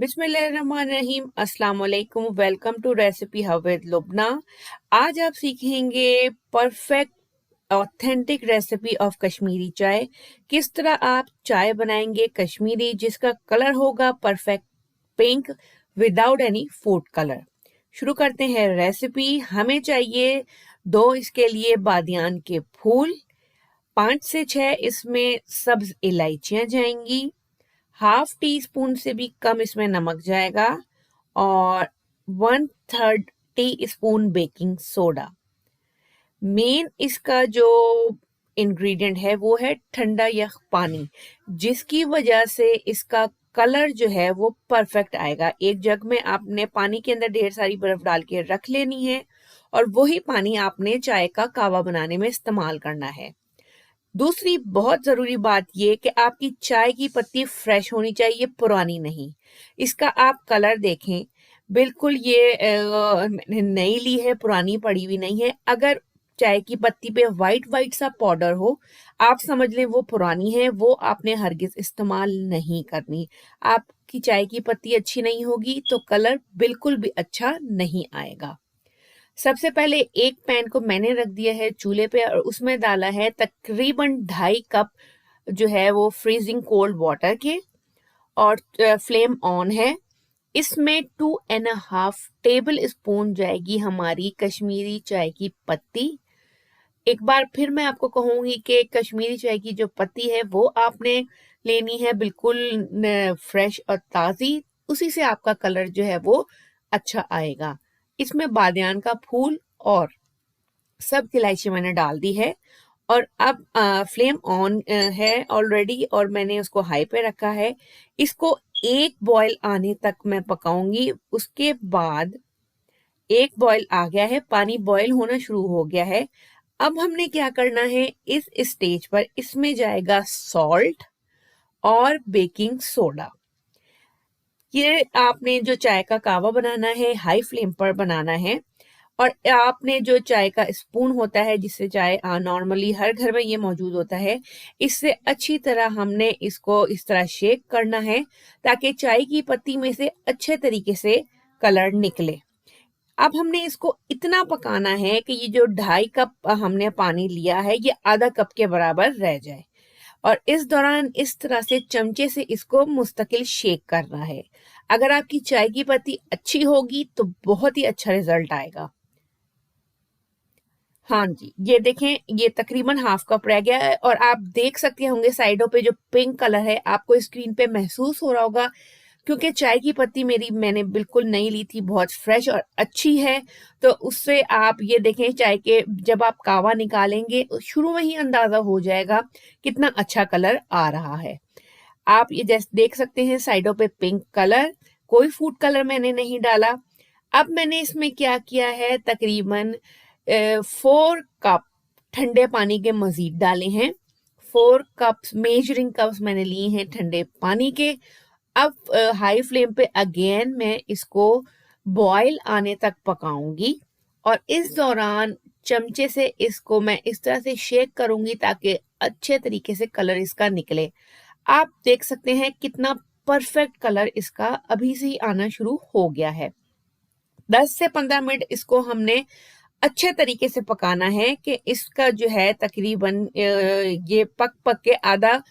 बिस्मिल्लाहिर्रहमानिर्रहीम। अस्सलाम वालेकुम। Welcome to recipe hub with Lubna. आज आप सीखेंगे perfect authentic recipe of Kashmiri chai. किस तरह आप चाय बनाएंगे कश्मीरी, जिसका कलर होगा perfect pink without any food colour. शुरू करते हैं रेसिपी। हमें चाहिए इसके लिए बादियान के फूल, 5 से 6 इसमें सब्ज इलायचियां जाएंगी, हाफ टी स्पून से भी कम इसमें नमक जाएगा और 1/3 tea spoon baking soda. Main इसका जो इंग्रेडिएंट है वो है ठंडा यख पानी, जिसकी वजह से इसका कलर जो है वो परफेक्ट आएगा। एक जग में आपने पानी के अंदर ढेर सारी बर्फ डाल के रख लेनी है और वही पानी आपने चाय का कावा बनाने में इस्तेमाल करना है। दूसरी बहुत जरूरी बात ये कि आपकी चाय की पत्ती फ्रेश होनी चाहिए, पुरानी नहीं। इसका आप कलर देखें, बिल्कुल ये मैंने नई ली है, पुरानी पड़ी हुई नहीं है। अगर चाय की पत्ती पे वाइट वाइट सा पाउडर हो, आप समझ लें वो पुरानी है, वो आपने हरगिज इस्तेमाल नहीं करनी। आपकी चाय की पत्ती अच्छी नहीं होगी तो कलर बिल्कुल भी अच्छा नहीं आएगा। सबसे पहले एक पैन को मैंने रख दिया है चूल्हे पे और उसमें डाला है तकरीबन 2.5 कप जो है वो फ्रीजिंग कोल्ड वाटर के, और फ्लेम ऑन है। इसमें 2.5 टेबल स्पून जाएगी हमारी कश्मीरी चाय की पत्ती। एक बार फिर मैं आपको कहूंगी कि कश्मीरी चाय की जो पत्ती है वो आपने लेनी है बिल्कुल फ्रेश और ताज़ी, उसी से आपका कलर जो है वो अच्छा आएगा। इसमें बादियान का फूल और सब इलायची मैंने डाल दी है और अब फ्लेम ऑन है ऑलरेडी और मैंने उसको हाई पे रखा है। इसको एक बॉयल आने तक मैं पकाऊंगी। उसके बाद एक बॉयल आ गया है, पानी बॉयल होना शुरू हो गया है। अब हमने क्या करना है, इस स्टेज पर इसमें जाएगा सॉल्ट और बेकिंग सोडा। ये आपने जो चाय का कावा बनाना है हाई फ्लेम पर बनाना है और आपने जो चाय का स्पून होता है जिससे चाय नॉर्मली हर घर में ये मौजूद होता है, इससे अच्छी तरह हमने इसको इस तरह शेक करना है ताकि चाय की पत्ती में से अच्छे तरीके से कलर निकले। अब हमने इसको इतना पकाना है कि ये जो 2.5 कप हमने पानी लिया है ये आधा कप के बराबर रह जाए और इस दौरान इस तरह से चमचे से इसको मुस्तकिल शेक करना है। अगर आपकी चाय की पत्ती अच्छी होगी तो बहुत ही अच्छा रिजल्ट आएगा। हाँ जी, ये देखें, ये तकरीबन हाफ कप रह गया है और आप देख सकते होंगे साइडों पे जो पिंक कलर है आपको स्क्रीन पे महसूस हो रहा होगा, क्योंकि चाय की पत्ती मैंने बिल्कुल नई ली थी, बहुत फ्रेश और अच्छी है। तो उससे आप ये देखें, चाय के जब आप कावा निकालेंगे शुरू में ही अंदाजा हो जाएगा कितना अच्छा कलर आ रहा है। आप ये जैसे देख सकते हैं साइडों पे पिंक कलर, कोई फूड कलर मैंने नहीं डाला। अब मैंने इसमें क्या किया है, तकरीबन 4 कप ठंडे पानी के मजीद डाले हैं। 4 कप्स मेजरिंग कप्स मैंने लिए हैं ठंडे पानी के। अब हाई फ्लेम पे अगेन मैं इसको बॉयल आने तक पकाऊंगी और इस दौरान चमचे से इसको मैं इस तरह से शेक करूंगी ताकि अच्छे तरीके से कलर इसका निकले। आप देख सकते हैं कितना परफेक्ट कलर इसका अभी से ही आना शुरू हो गया है। 10 से 15 मिनट इसको हमने अच्छे तरीके से पकाना है कि इसका जो है तकरीबन ये पक पक के आधा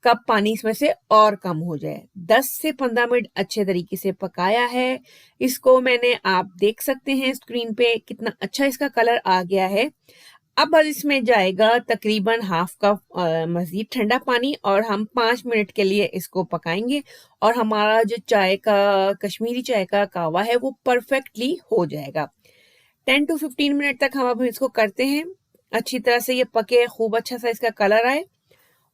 कप पानी इसमें से और कम हो जाए। 10 से 15 मिनट अच्छे तरीके से पकाया है इसको मैंने, आप देख सकते हैं स्क्रीन पे कितना अच्छा इसका कलर आ गया है। अब इसमें जाएगा तकरीबन हाफ कप मजीद ठंडा पानी और हम 5 मिनट के लिए इसको पकाएंगे और हमारा जो चाय का कश्मीरी चाय का कावा है वो परफेक्टली हो जाएगा। 10 to 15 मिनट तक हम अब इसको करते हैं, अच्छी तरह से ये पके, खूब अच्छा सा इसका कलर आए।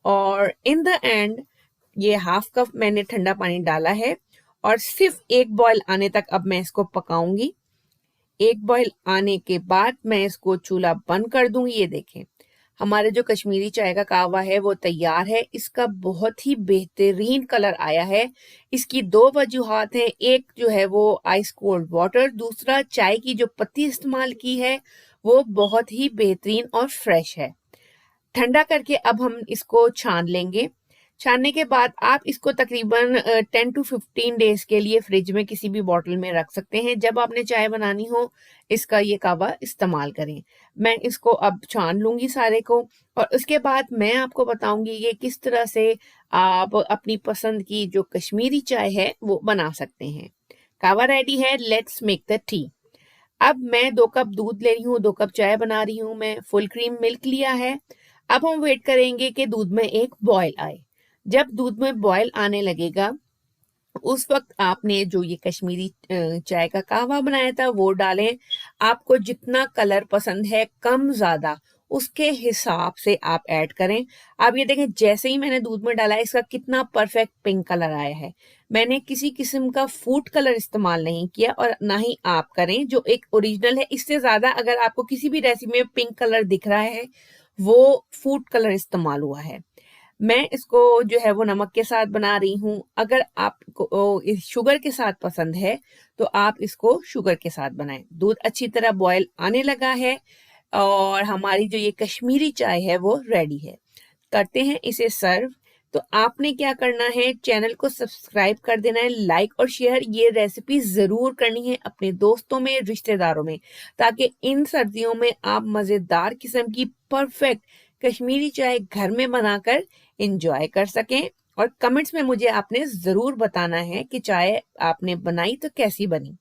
और इन द एंड ये हाफ कप मैंने ठंडा पानी डाला है और सिर्फ एक बॉयल आने तक अब मैं इसको पकाऊंगी। एक बॉयल आने के बाद मैं इसको चूल्हा बंद कर दूंगी। ये देखें, हमारे जो कश्मीरी चाय का कावा है वो तैयार है। इसका बहुत ही बेहतरीन कलर आया है। इसकी 2 वजूहात हैं, एक जो है वो आइस कोल्ड वाटर, दूसरा चाय की जो पत्ती इस्तेमाल की है वो बहुत ही बेहतरीन और फ्रेश है। ठंडा करके अब हम इसको छान लेंगे। छानने के बाद आप इसको तकरीबन 10 to 15 डेज के लिए फ्रिज में किसी भी बॉटल में रख सकते हैं। जब आपने चाय बनानी हो इसका ये कहवा इस्तेमाल करें। मैं इसको अब छान लूंगी सारे को, और उसके बाद मैं आपको बताऊंगी कि किस तरह से आप अपनी पसंद की जो कश्मीरी चाय है वो बना सकते हैं। कहवा रेडी है, लेट्स मेक द टी। अब मैं 2 कप दूध ले रही हूँ, 2 कप चाय बना रही हूँ मैं, फुल क्रीम मिल्क लिया है। अब हम वेट करेंगे कि दूध में एक बॉयल आए। जब दूध में बॉयल आने लगेगा उस वक्त आपने जो ये कश्मीरी चाय का कहवा बनाया था वो डालें। आपको जितना कलर पसंद है कम ज्यादा उसके हिसाब से आप ऐड करें। आप ये देखें जैसे ही मैंने दूध में डाला है इसका कितना परफेक्ट पिंक कलर आया है। मैंने किसी किस्म का फूड कलर इस्तेमाल नहीं किया और ना ही आप करें, जो एक ओरिजिनल है। इससे ज्यादा अगर आपको किसी भी रेसिपी में पिंक कलर दिख रहा है वो फूड कलर इस्तेमाल हुआ है। मैं इसको जो है वो नमक के साथ बना रही हूँ। अगर आपको इस शुगर के साथ पसंद है तो आप इसको शुगर के साथ बनाएं। दूध अच्छी तरह बॉयल आने लगा है और हमारी जो ये कश्मीरी चाय है वो रेडी है। करते हैं इसे सर्व। तो आपने क्या करना है, चैनल को सब्सक्राइब कर देना है, लाइक और शेयर ये रेसिपी जरूर करनी है अपने दोस्तों में, रिश्तेदारों में, ताकि इन सर्दियों में आप मजेदार किस्म की परफेक्ट कश्मीरी चाय घर में बनाकर इंजॉय कर सकें। और कमेंट्स में मुझे आपने जरूर बताना है कि चाय आपने बनाई तो कैसी बनी।